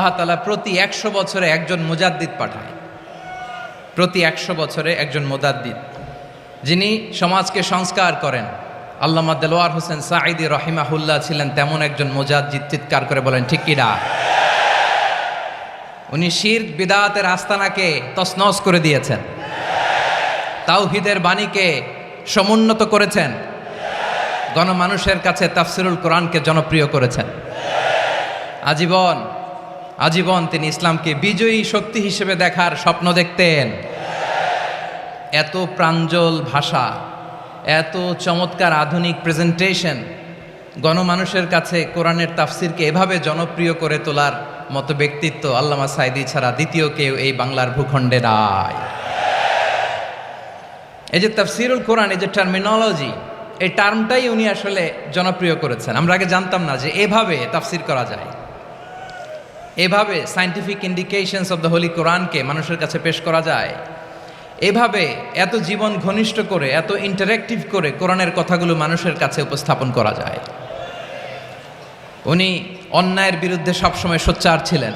আল্লাহ তাআলা প্রতি 100 বছরে একজন মুজাদ্দিদ পাঠায়। প্রতি 100 বছরে একজন মুজাদ্দিদ, যিনি সমাজকে সংস্কার করেন। আল্লামা দেলোয়ার হোসেন সাঈদী রাহিমাহুল্লাহ ছিলেন তেমন একজন মুজাদ্দিদ। চিৎকার করে বলেন ঠিক কি না? উনি শিরক বিদআতের আস্তানাকে তছনছ করে দিয়েছেন, তাওহীদের বাণীকে সমুন্নত করেছেন, গণমানুষের কাছে তাফসিরুল কোরআনকে জনপ্রিয় করেছেন। আজীবন তিনি ইসলামকে বিজয়ী শক্তি হিসেবে দেখার স্বপ্ন দেখতেন। এত প্রাঞ্জল ভাষা, এত চমৎকার আধুনিক প্রেজেন্টেশন, গণমানুষের কাছে কোরআনের তাফসিরকে এভাবে জনপ্রিয় করে তোলার মতো ব্যক্তিত্ব আল্লামা সাঈদী ছাড়া দ্বিতীয় কেউ এই বাংলার ভূখণ্ডে নাই। এই যে তাফসিরুল কোরআন, এই যে টার্মিনোলজি, এই টার্মটাই উনি আসলে জনপ্রিয় করেছেন। আমরা আগে জানতাম না যে এভাবে তাফসির করা যায়, এভাবে scientific indications of the Holi কোরআনকে মানুষের কাছে পেশ করা যায়, এভাবে এত জীবন ঘনিষ্ঠ করে, এত ইন্টারেক্টিভ করে কোরআনের কথাগুলো মানুষের কাছে উপস্থাপন করা যায়। উনি অন্যায়ের বিরুদ্ধে সবসময় সোচ্চার ছিলেন,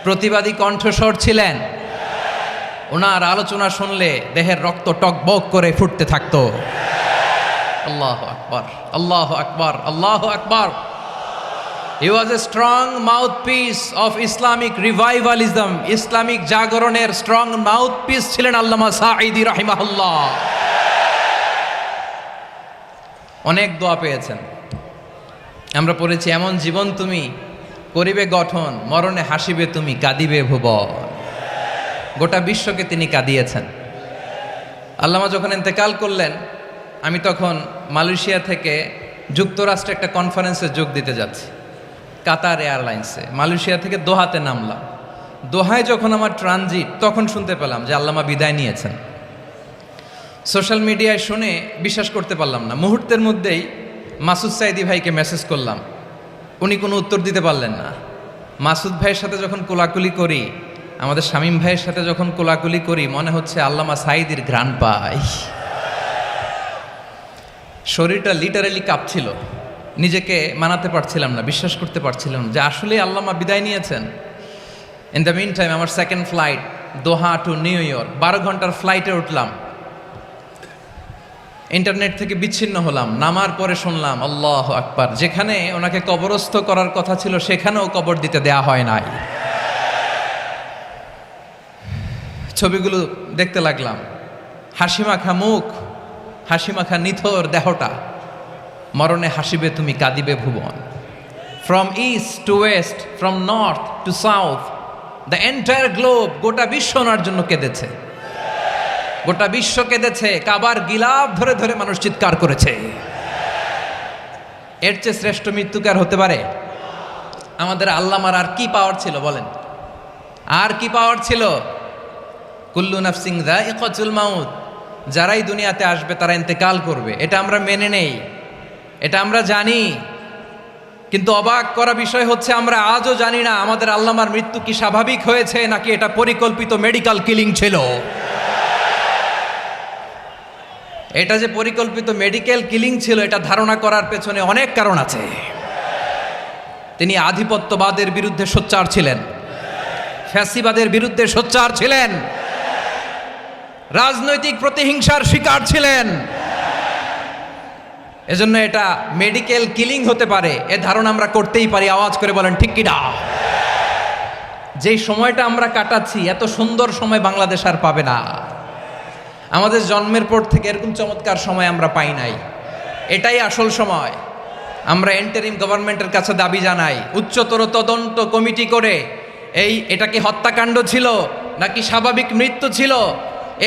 প্রতিবাদী কণ্ঠস্বর ছিলেন। ওনার আলোচনা শুনলে দেহের রক্ত টকবক করে ফুটতে থাকতো। আল্লাহু আকবার, আল্লাহু আকবার, আল্লাহু আকবার। He was a strong mouthpiece of Islamic revivalism. Islamic জাগরণের স্ট্রং মাউথপিস ছিলেন আল্লামা সাঈদী রাহিমাহুল্লাহ। অনেক দোয়া পেয়েছেন। আমরা পড়েছি, এমন জীবন তুমি করিবে গঠন, মরণে হাসিবে তুমি, কাঁদিবে ভুবন। গোটা বিশ্বকে তিনি কাঁদিয়েছেন। আল্লামা যখন ইন্তেকাল করলেন, আমি তখন মালয়েশিয়া থেকে যুক্তরাষ্ট্রে একটা কনফারেন্সে যোগ দিতে যাচ্ছি, কাতার এয়ারলাইন্সে। মালয়েশিয়া থেকে দোহাতে নামলাম। দোহায় যখন আমার ট্রানজিট, তখন শুনতে পেলাম যে আল্লামা বিদায় নিয়েছেন। সোশ্যাল মিডিয়ায় শুনে বিশ্বাস করতে পারলাম না। মুহূর্তের মধ্যেই মাসুদ সাঈদী ভাইকে মেসেজ করলাম, উনি কোনো উত্তর দিতে পারলেন না। মাসুদ ভাইয়ের সাথে যখন কোলাকুলি করি, আমাদের শামীম ভাইয়ের সাথে যখন কোলাকুলি করি, মনে হচ্ছে আল্লামা সাঈদীর ঘ্রাণ পাই। শরীরটা লিটারালি কাঁপছিল, নিজেকে মানাতে পারছিলাম না, বিশ্বাস করতে পারছিলাম যে আসলে আল্লামা বিদায় নিয়েছেন। ইন দ্য মিন টাইম আমার সেকেন্ড ফ্লাইট, দোহা টু নিউ ইয়র্ক, 12 ঘন্টার ফ্লাইটে উঠলাম। ইন্টারনেট থেকে বিচ্ছিন্ন হলাম। নামার পরে শুনলাম আল্লাহু আকবার, যেখানে ওনাকে কবরস্থ করার কথা ছিল সেখানেও কবর দিতে দেয়া হয় নাই। ছবিগুলো দেখতে লাগলাম, হাসিমাখা মুখ, হাসিমাখা নিথর দেহটা, মরণে হাসিবে তুমি, কাঁদিবে ভুবন। From east to west, from north to south, the entire globe, গোটা বিশ্ব ওনার জন্য কেঁদেছে। গোটা বিশ্ব কেঁদেছে, কাবার গিলাফ ধরে ধরে মানুষ চিৎকার করেছে। এর চেয়ে শ্রেষ্ঠ মৃত্যুকার হতে পারে? আমাদের আল্লামার আর কি পাওয়ার ছিল বলেন? আর কি পাওয়ার ছিল? কুল্লু নাফসিন যায়িকাতুল মাউত, যারাই দুনিয়াতে আসবে তারা ইন্তেকাল করবে, এটা আমরা মেনে নেই, এটা আমরা জানি। কিন্তু অবাক করা বিষয় হচ্ছে, আমরা আজও জানি না আমাদের আল্লামার মৃত্যু কি স্বাভাবিক হয়েছে নাকি এটা পরিকল্পিত মেডিকেল কিলিং ছিল। এটা যে পরিকল্পিত মেডিকেল কিলিং ছিল, এটা ধারণা করার পেছনে অনেক কারণ আছে। তিনি আধিপত্যবাদের বিরুদ্ধে সোচ্চার ছিলেন, ফ্যাসিবাদের বিরুদ্ধে সোচ্চার ছিলেন, রাজনৈতিক প্রতিহিংসার শিকার ছিলেন। এজন্য এটা মেডিকেল কিলিং হতে পারে, এ ধারণা আমরা করতেই পারি। আওয়াজ করে বলেন ঠিক কি না? যেই সময়টা আমরা কাটাচ্ছি, এত সুন্দর সময় বাংলাদেশ আর পাবে না। আমাদের জন্মের পর থেকে এরকম চমৎকার সময় আমরা পাই নাই। এটাই আসল সময়। আমরা ইন্টারিম গভর্নমেন্টের কাছে দাবি জানাই, উচ্চতর তদন্ত কমিটি করে এটা কি হত্যাকাণ্ড ছিল নাকি স্বাভাবিক মৃত্যু ছিল,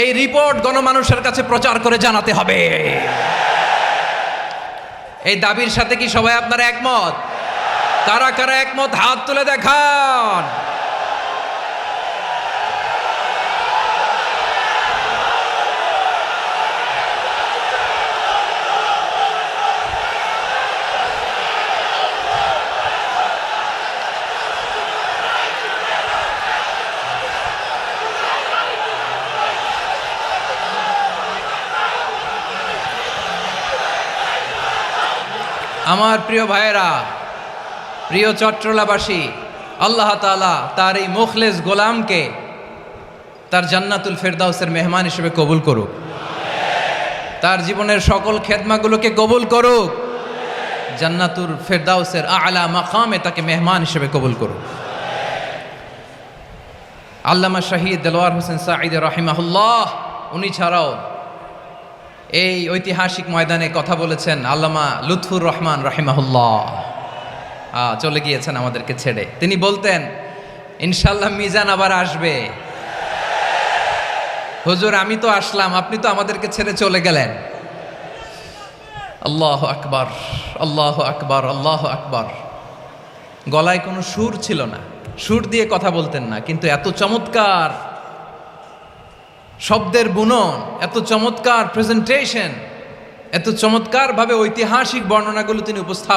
এই রিপোর্ট গণমানুষের কাছে প্রচার করে জানাতে হবে। এই দাবির সাথে কি সবাই আপনারা একমত? কারা কারা একমত হাত তুলে দেখান। আমার প্রিয় ভাইয়েরা, প্রিয় চট্টলাবাসী, আল্লাহ তাআলা তার এই মুখলেস গোলামকে তার জান্নাতুল ফেরদাউসের মেহমান হিসেবে কবুল করুক, তার জীবনের সকল খেদমাগুলোকে কবুল করুক, জান্নাতুল ফেরদাউসের আলা মাকামে তাকে মেহমান হিসেবে কবুল করুক। আল্লামা শহীদ দেলোয়ার হোসেন সাঈদ রাহিমাহুল্লাহ, উনি ছাড়াও এই ঐতিহাসিক ময়দানে কথা বলেছেন আল্লামা লুৎফুর রহমান রাহিমাহুল্লাহ। চলে গিয়েছেন আমাদেরকে ছেড়ে। তিনি বলতেন, ইনশাল্লাহ মিজান আবার আসবে। হুজুর আমি তো আসলাম, আপনি তো আমাদেরকে ছেড়ে চলে গেলেন। আল্লাহু আকবার, আল্লাহু আকবার, আল্লাহু আকবার। গলায় কোনো সুর ছিল না, সুর দিয়ে কথা বলতেন না, কিন্তু এত চমৎকার শব্দের বুনন, এত চমৎকার প্রেজেন্টেশন, এত চমৎকার ভাবে ঐতিহাসিক বর্ণনাগুলো তিনি উপস্থাপন